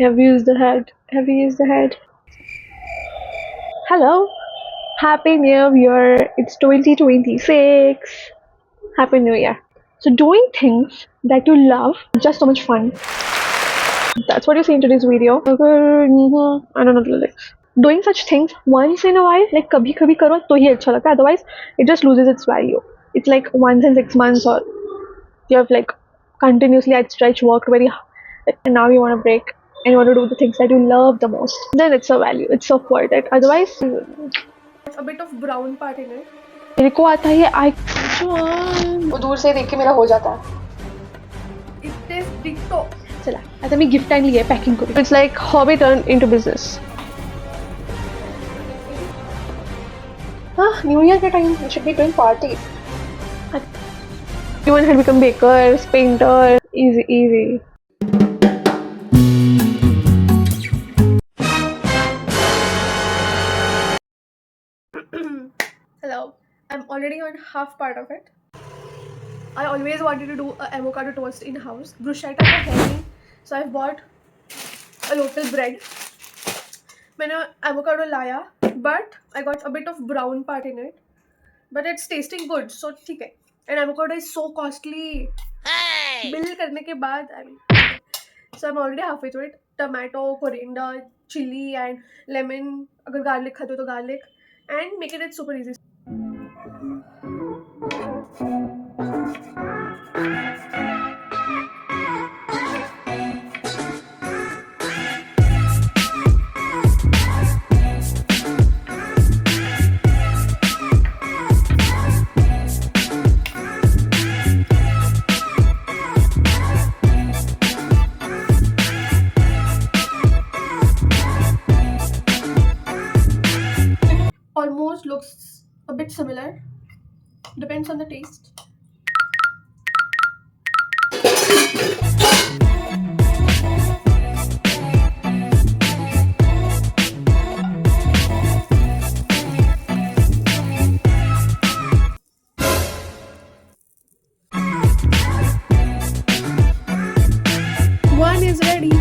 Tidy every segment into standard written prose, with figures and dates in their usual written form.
Have you used the head? Have you used the head? Hello. Happy New Year. It's 2026. Happy New Year. So doing things that you love is just so much fun. That's what you see in today's video. I don't know the lyrics. Doing such things once in a while, like kabhi kabhi karo to hi acha lagta. Otherwise, it just loses its value. It's like once in 6 months, or you have like continuously at stretch worked very hard, and now you want to break and you want to do the things that you love the most. Then it's a value. It's so worth it. Otherwise, a bit of brown part in it. मेरे को आता है ये आई वो दूर से देख के मेरा हो जाता है. It is ditto. चला आता मी गिफ्ट आणि लिए पॅकिंग करू. It's like hobby turn into business. New year के time we should be doing party. Everyone had become bakers, painters. Easy. Hello, I'm already on half part of it. I always wanted to do an avocado toast in house. Bruschetta का है नहीं, so I've bought a local bread. मैंने avocado लाया, but I got a bit of brown part in it. But it's tasting good, so ठीक है. And avocado is so costly. Bill करने के बाद so I'm already halfway through it. Tomato, coriander, chili and lemon. अगर garlic खाते हो तो garlic. And making it super easy. Almost looks a bit similar. Depends on the taste. One is ready.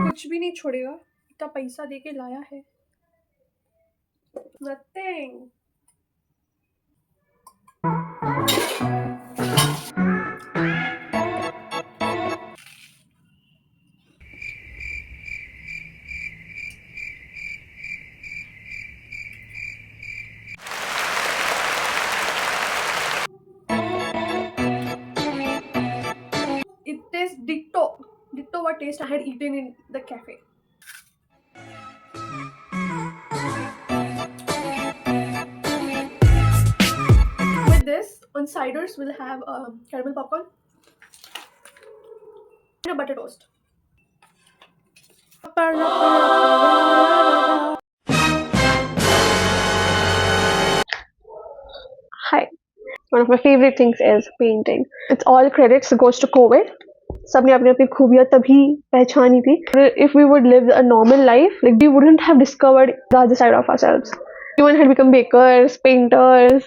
कुछ भी नहीं छोड़ेगा. इतना पैसा देके लाया है. Nothing. It tastes ditto what taste I had eaten in the cafe. With this, on ciders we'll have caramel popcorn and a butter toast. Hi. One of my favorite things is painting. It's all credits goes to COVID. सबने अपनी अपनी खूबियाँ तभी पहचानी थी. If we would live a normal life, like we wouldn't have discovered the other side of ourselves. Everyone had become bakers, painters.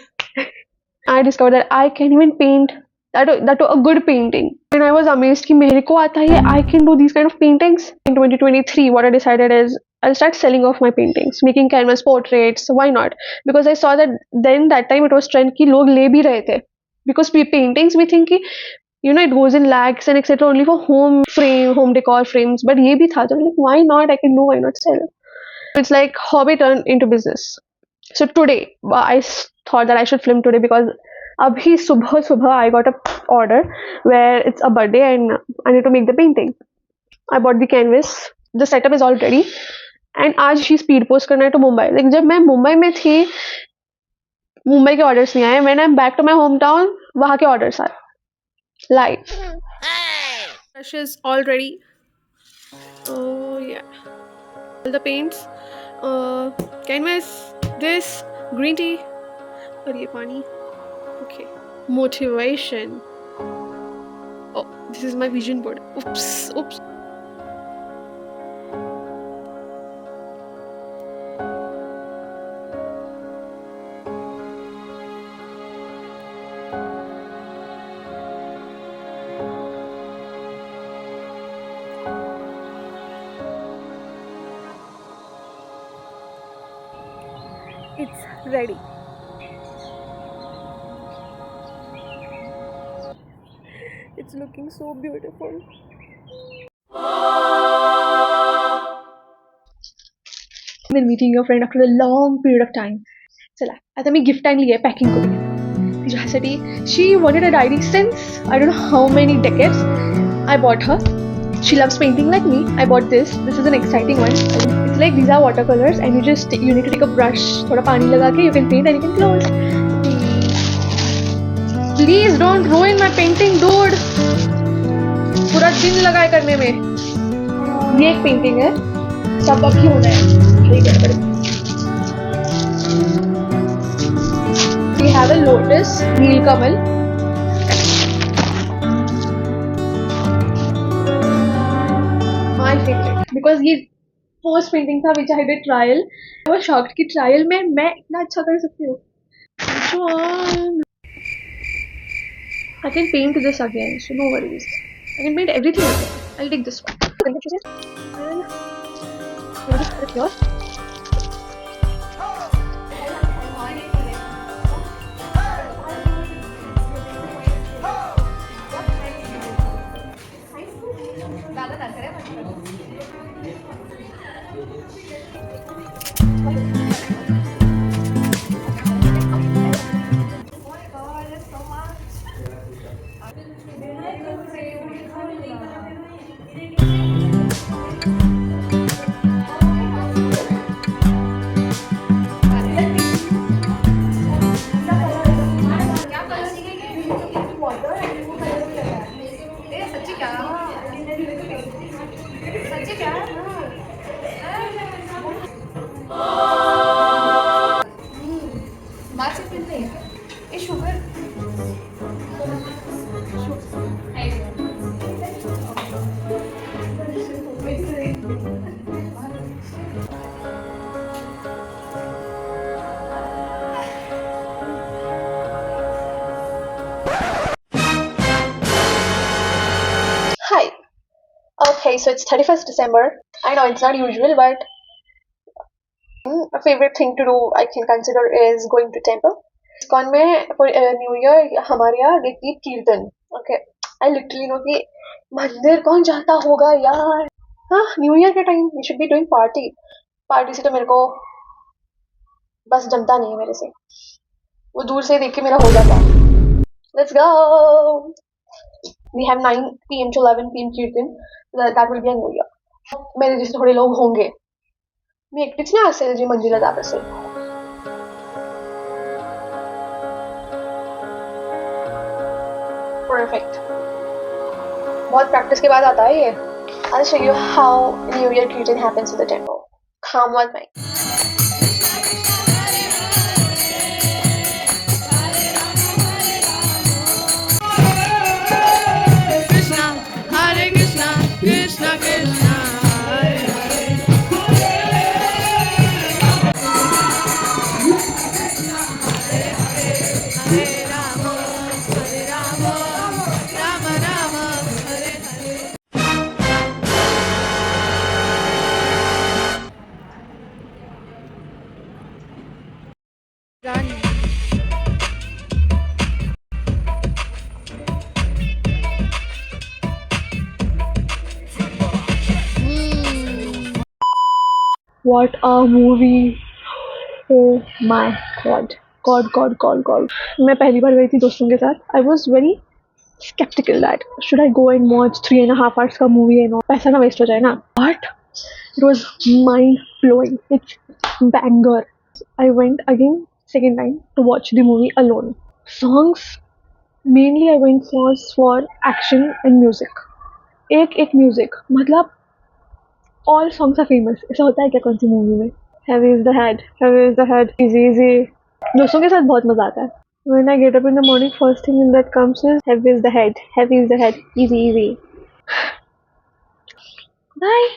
I discovered that I can even paint. That a good painting. And I was amazed कि मेरे को आता है. I can do these kind of paintings. In 2023, what I decided is I'll start selling off my paintings, making canvas portraits. Why not? Because I saw that then that time it was trend कि लोग ले भी रहे थे. Because paintings we think कि it goes in lakhs and etc. only for home decor frames. But ये भी था तो like why not? I can do, why not sell? It's like hobby turned into business. So today I thought that I should film today because abhi subah I got a order where it's a birthday and I need to make the painting. I bought the canvas. The setup is all ready. And आज she speed post करना है to Mumbai. Like जब मैं मुंबई में थी, मुंबई के orders नहीं आए. When I'm back to my hometown, वहाँ के orders आए. Live. Brush is all ready. Oh yeah. All the paints. Canvas. This green tea. और ये पानी. Okay. Motivation. Oh, this is my vision board. Oops. ready. It's looking so beautiful. Then meeting your friend after a long period of time. चला आता मी gift आणली आहे packing करूया तिच्यासाठी. She wanted a diary since I don't know how many decades. I bought her. She loves painting like me. I bought this. This is an exciting one. It's like these are watercolors and you need to take a brush. थोड़ा पानी लगा के you can paint and you can close. Please don't ruin my painting, dude. पूरा दिन लगा है करने में. ये एक पेंटिंग है. सब अभी होना है. भाई गड़बड़. We have a lotus, Neelkamal. My favorite because ये फर्स्ट पेंटिंग था which I did trial. I was shocked कि ट्रायल में मैं इतना अच्छा कर सकती हूँ. I can paint this again, so no worries. I can paint everything again. I'll take this one. And just put it here. Hi. Okay, so it's 31st December. I know it's not usual, but a favorite thing to do I can consider is going to temple. ISKCON में for New Year हमारे यहाँ देखती कीर्तन. Okay, I literally know कि मंदिर कौन जाता होगा यार. हाँ, New Year के time we should be doing party. Party से तो मेरे को बस जमता नहीं है मेरे से. वो दूर से देख के मेरा हो जाता. Let's go. We have 9 PM to 11 PM कीर्तन. That will be a New Year. मेरे जैसे थोड़े लोग होंगे. मी एकटीच नाही असेल जी मंदिरात जात असेल. Perfect. बहुत प्रैक्टिस के बाद आता है ये. I'll show you how New Year Kirtan happens in the temple. Calm one mind. What a movie! Oh my God. God. मैं पहली बार गई थी दोस्तों के साथ. I was very skeptical that should I go and watch 3.5 hours का movie and all. पैसा ना waste हो जाए ना. But it was mind blowing. It's banger. I went again second time to watch the movie alone. Songs mainly I went for action and music. एक music मतलब all songs are famous. ऐसा होता है क्या कौन सी मूवी में? Heavy is the head, easy. दोस्तों के साथ बहुत मजा आता है. When I get up in the morning, first thing in that comes is heavy is the head, easy. Bye.